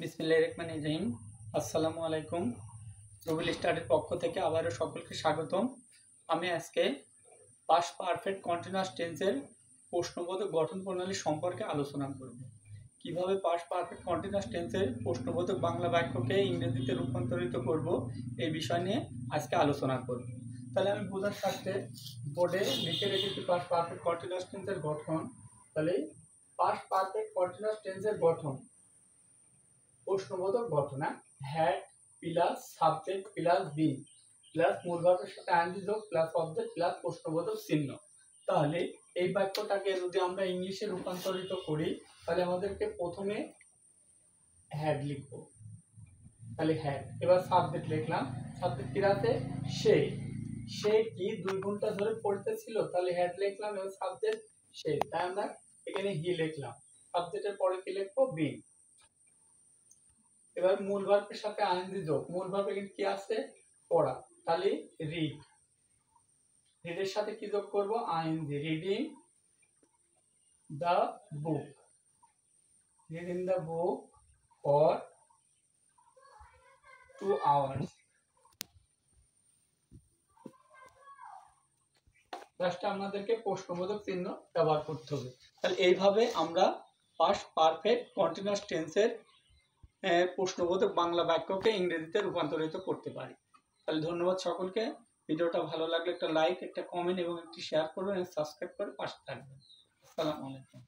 বিসমিল্লাহির রহমানির রহিম। আসসালামু আলাইকুম। রুবেল স্টাডির পক্ষ থেকে আবারও সকলকে স্বাগতম। আমি আজকে পাস্ট পারফেক্ট কন্টিনিউয়াস টেন্সের প্রশ্নবোধক গঠন প্রণালী সম্পর্কে আলোচনা করব। কিভাবে পাস্ট পারফেক্ট কন্টিনিউয়াস টেন্সের প্রশ্নবোধক বাংলা বাক্যকে ইংরেজিতে রূপান্তরিত করব, এই বিষয় নিয়ে আজকে আলোচনা করব। তাহলে আমি বোঝার স্বার্থে বোর্ডে লিখে রেখেছি পাস্ট পারফেক্ট কন্টিনিউয়াস টেন্সের গঠন। তাহলে পাস্ট পারফেক্ট কন্টিনিউয়াস টেন্সের গঠন প্রশ্নবোধক গঠন, had plus subject plus be plus মূল ভার্বের সাথে আইএনজি যোগ প্লাস অবজেক্ট প্লাস প্রশ্নবোধক চিহ্ন। তাহলে এই বাক্যটাকে যদি আমরা ইংলিশে রূপান্তরিত করি, তাহলে আমাদেরকে প্রথমে হ্যাড লিখব। তাহলে হ্যাড, এবার সাবজেক্ট লিখলাম। সাবজেক্ট কি আছে? সে। সে কি 2 ঘন্টা ধরে পড়তেছিল, তাহলে হ্যাড লিখলাম। এবার সাবজেক্ট সে, তাই আমরা এখানে হি লিখলাম। সাবজেক্টের পরে কি লিখবো? বি। এবার মূল ভার্বের সাথে আইএনজি যোগ। মূল ভার্ব এখানে কি আছে? পড়া, তাহলে রিড। রিডের সাথে কি যোগ করব? ING. Reading the book. Reading the book for 2 hours। লাস্টে আমাদেরকে প্রশ্নবোধক চিহ্ন ব্যবহার করতে হবে। তাহলে এইভাবে আমরা পাস্ট পারফেক্ট কন্টিনিউয়াস টেন্সের প্রশ্নবোধক বাংলা বাক্যকে ইংরেজিতে রূপান্তরিত করতে পারি। তাহলে ধন্যবাদ সকলকে। ভিডিওটা ভালো লাগলে একটা লাইক, একটা কমেন্ট এবং একটি শেয়ার করবেন, সাবস্ক্রাইব করে পাশে থাকবেন। আসসালামু আলাইকুম।